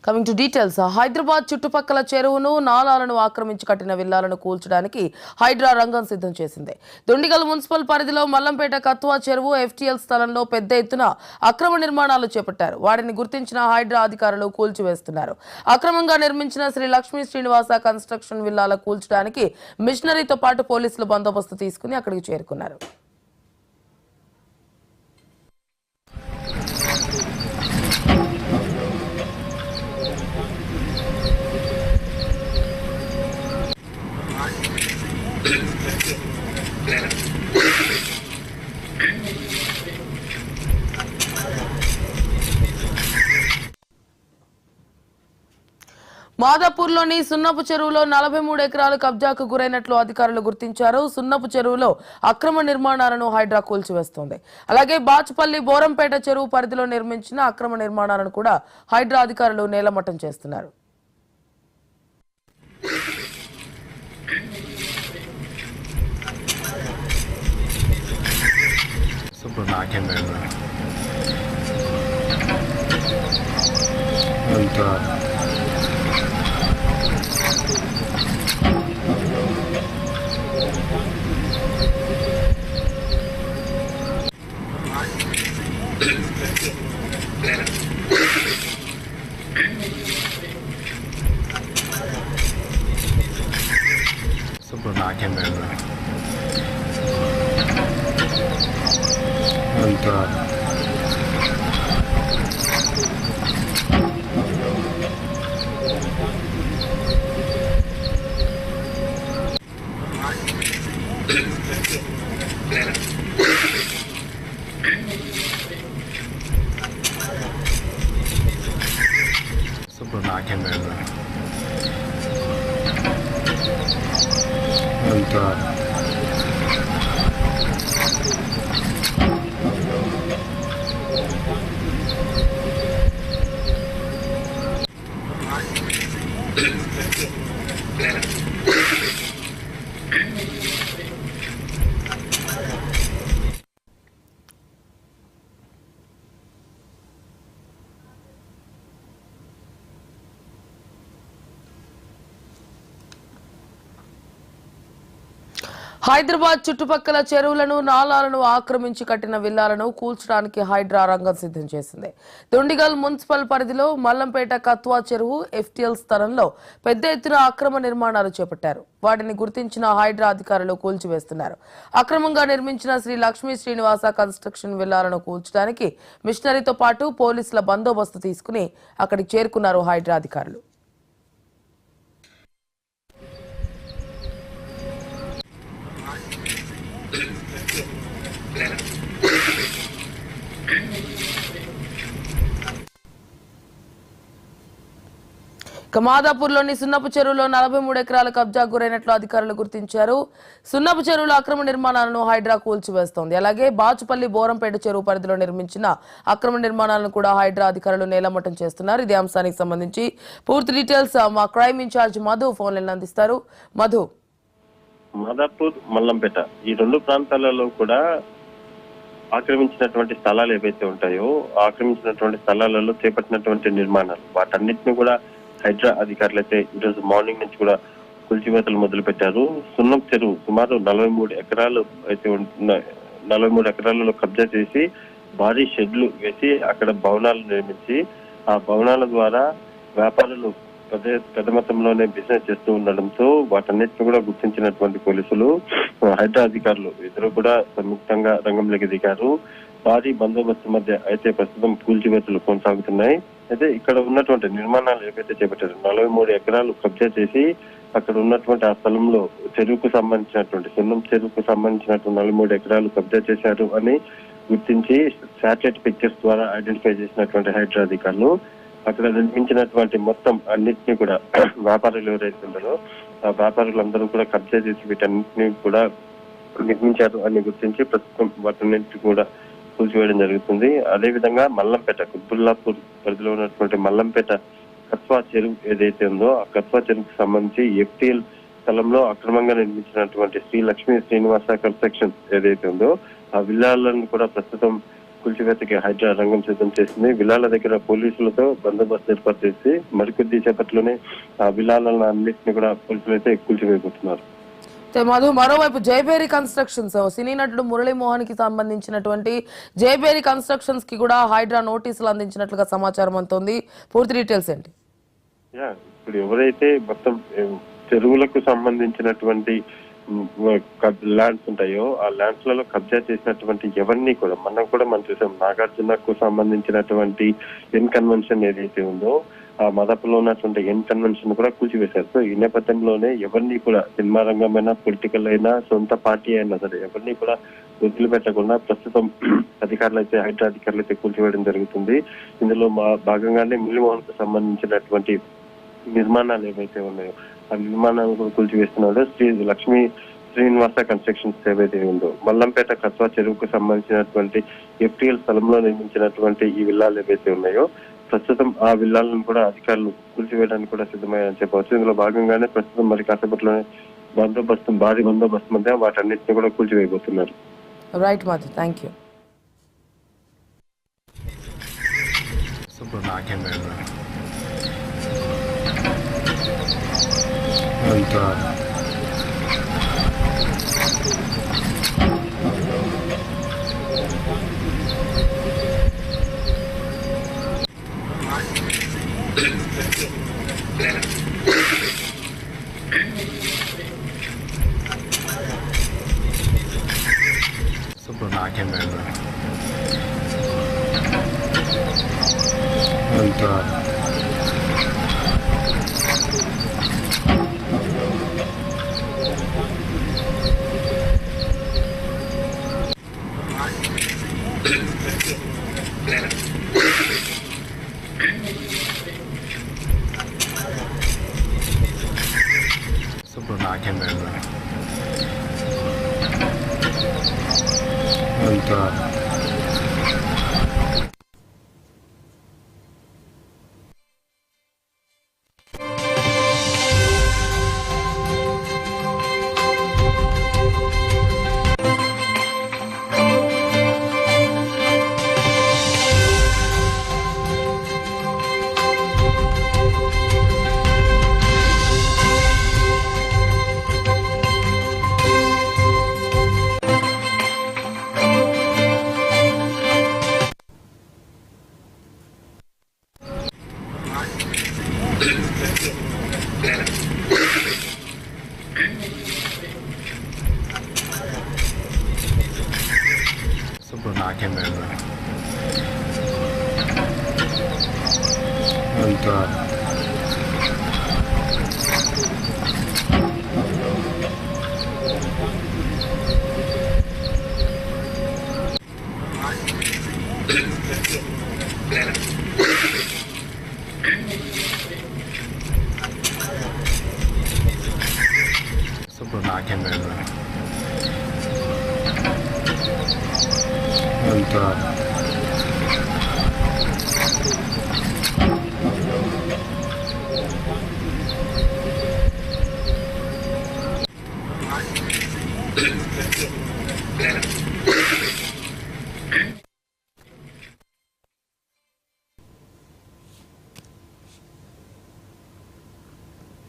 Coming to details, Hyderabad చుట్టుపక్కల చెరువును నాలాలను ఆక్రమించి కట్టిన విల్లాలను కూల్చడానికి హైడ్రా రంగం సిద్ధం చేసింది. దుండిగల్ మున్సిపల్ పరిధిలో మల్లంపేట కత్వా చెరువు ఎఫ్టీఎల్ స్థలంలో పెద్ద ఎత్తున అక్రమ నిర్మాణాలు చేపట్టారు. వాటిని గుర్తించిన హైడ్రా అధికారులు కూల్చివేస్తున్నారు. అక్రమంగా నిర్మించిన శ్రీ లక్ష్మీ శ్రీనివాస కన్స్ట్రక్షన్ విల్లాల కూల్చడానికి మిషనరీతో పాటు పోలీసులు బందోబస్తు తీసుకుని అక్కడికి చేరుకున్నారు. మాదాపూర్లోని సున్నపు చెరువులో 43 ఎకరాలు కబ్జాకు గురైనట్లు అధికారులు గుర్తించారు. సున్నపు చెరువులో అక్రమ నిర్మాణాలను హైడ్రా కూల్చివేస్తోంది. అలాగే బాచుపల్లి బోరంపేట చెరువు పరిధిలో నిర్మించిన అక్రమ నిర్మాణాలను కూడా హైడ్రా అధికారులు నేలమట్టం చేస్తున్నారు. హైదరాబాద్ చుట్టుపక్కల చెరువులను నాలాలను ఆక్రమించి కట్టిన విల్లాలను కూల్చడానికి హైడ్రా రంగం సిద్ధం చేసింది. దుండిగల్ మున్సిపల్ పరిధిలో మల్లంపేట కత్వా చెరువు ఎఫ్టీఎల్ స్థలంలో పెద్ద ఎత్తున అక్రమ నిర్మాణాలు చేపట్టారు. వాటిని గుర్తించిన హైడ్రా అధికారులు కూల్చివేస్తున్నారు. అక్రమంగా నిర్మించిన శ్రీ లక్ష్మీ శ్రీనివాస కన్స్ట్రక్షన్ విల్లాలను కూల్చడానికి మిషనరీతో పాటు పోలీసుల బందోబస్తు తీసుకుని అక్కడికి చేరుకున్నారు హైడ్రా అధికారులు. మాదాపూర్లోని సున్నపు చెరువులో 43 ఎకరాల కబ్జా గురైనట్లు అధికారులు గుర్తించారు. సున్నపు చెరువులో అక్రమ నిర్మాణాలను హైడ్రా కూల్చివేస్తోంది. అలాగే బాచుపల్లి బోరంపేట చెరువు పరిధిలో నిర్మించిన అక్రమ నిర్మాణాలను కూడా హైడ్రా అధికారులు నేలమట్టం చేస్తున్నారు. ఇదే అంశానికి సంబంధించి పూర్తి డీటెయిల్స్ మా crime in charge Madhu phone line అందిస్తారు. మధు, మాదాపూర్, మల్లంపేట ఈ రెండు ప్రాంతాలలో కూడా ఆక్రమించినటువంటి స్థలాలు ఏవైతే ఉంటాయో ఆక్రమించినటువంటి స్థలాలలో చేపట్టినటువంటి నిర్మాణాలు వాటన్నిటిని కూడా హైడ్రా అధికారులు అయితే ఈరోజు మార్నింగ్ నుంచి కూడా కూల్చివేతలు మొదలు పెట్టారు. సున్నం చెరువు సుమారు 43 ఎకరాలు అయితే 43 ఎకరాలలో కబ్జా చేసి భారీ షెడ్లు వేసి అక్కడ భవనాలు నిర్మించి ఆ భవనాల ద్వారా వ్యాపారులు పెద్ద మొత్తంలోనే బిజినెస్ చేస్తూ ఉండడంతో వాటన్నిటిని కూడా గుర్తించినటువంటి పోలీసులు హైడ్రా అధికారులు ఇద్దరు కూడా సంయుక్తంగా రంగంలోకి దిగారు. భారీ బందోబస్తు మధ్య అయితే ప్రస్తుతం కూల్చివేతలు కొనసాగుతున్నాయి. అయితే ఇక్కడ ఉన్నటువంటి నిర్మాణాలు ఏవైతే చేపట్టారు 43 ఎకరాలు కబ్జా చేసి అక్కడ ఉన్నటువంటి ఆ స్థలంలో చెరువుకు సంబంధించినటువంటి సున్నం చెరువుకు సంబంధించినటువంటి 43 ఎకరాలు కబ్జా చేశారు అని గుర్తించి శాటిలైట్ పిక్చర్స్ ద్వారా ఐడెంటిఫై చేసినటువంటి హైడ్రా అధికారులు అక్కడ నిర్మించినటువంటి మొత్తం అన్నింటినీ కూడా వ్యాపారులు ఎవరైతే ఉన్నారో ఆ వ్యాపారులందరూ కూడా కబ్జా చేసి వీటన్నింటినీ కూడా నిర్మించారు అని గుర్తించి ప్రస్తుతం వాటన్నింటినీ కూడా కూల్చివేయడం జరుగుతుంది. అదేవిధంగా మల్లంపేట కుత్బుల్లాపూర్ పరిధిలో ఉన్నటువంటి మల్లంపేట కత్వా చెరువు ఏదైతే ఉందో ఆ కత్వా చెరువుకు సంబంధించి ఎఫ్టీఎల్ స్థలంలో అక్రమంగా నిర్మించినటువంటి శ్రీ లక్ష్మీ శ్రీనివాస కన్స్ట్రక్షన్ ఏదైతే ఉందో ఆ విల్లాలను కూడా ప్రస్తుతం కూల్చివేతకి హైడ్రా రంగం సిద్ధం చేసింది. విల్లాల దగ్గర పోలీసులతో బందోబస్తు ఏర్పాటు చేసి మరికొద్ది సేపట్లోనే ఆ విల్లాలను అన్నింటినీ కూడా పోలీసులు అయితే కూల్చివేయబోతున్నారు. మరోవైపు జయబేరి కన్స్ట్రక్షన్స్ సినీ నటుడు మురళీమోహన్ కి సంబంధించినటువంటి జయబేరి కన్స్ట్రక్షన్స్ కి కూడా హైడ్రా నోటీసులు అందించినట్లుగా సమాచారం అందుతోంది. పూర్తి డీటెయిల్స్ ఏంటి? ఇప్పుడు ఎవరైతే మొత్తం చెరువులకు సంబంధించినటువంటి ల్యాండ్స్ ఉంటాయో ఆ ల్యాండ్స్ లలో కబ్జా చేసినటువంటి ఎవరిని కూడా మనం చూసాం. నాగార్జునకు సంబంధించినటువంటి ఎన్ కన్వెన్షన్ ఏదైతే ఉందో ఆ మదపులో ఉన్నటువంటి ఎన్ కన్వెన్షన్ కూడా కూల్చివేశారు. సో ఈ నేపథ్యంలోనే ఎవరిని కూడా సినిమా రంగమైనా పొలిటికల్ అయినా సొంత పార్టీ అయినా సరే ఎవరిని కూడా వదిలిపెట్టకుండా ప్రస్తుతం అధికారులు అయితే హైడ్రా అధికారులు అయితే కూల్చివేయడం జరుగుతుంది. ఇందులో భాగంగానే మురళీమోహన్ కు సంబంధించినటువంటి నిర్మాణాలు ఏవైతే ఉన్నాయో ఆ నిర్మాణాలు కూడా కూల్చివేస్తున్నాడు. లక్ష్మీ శ్రీనివాస కన్స్ట్రక్షన్స్ ఏవైతే ఉందో మల్లంపేట కత్వా చెరువుకు సంబంధించినటువంటి FTL స్థలంలో నిర్మించినటువంటి ఈ విల్లాలు ఏవైతే ఉన్నాయో ప్రస్తుతం ఆ విల్లాలను కూడా అధికారులు కూల్చివేయడానికి కూడా సిద్ధమయ్యారని చెప్పవచ్చు. ఇందులో భాగంగానే ప్రస్తుతం మరి కాసేపట్లోనే భారీ బందోబస్తు మధ్య వాటన్నిటిని కూడా కూల్చివేయబోతున్నారు. Right Madhav, thank you.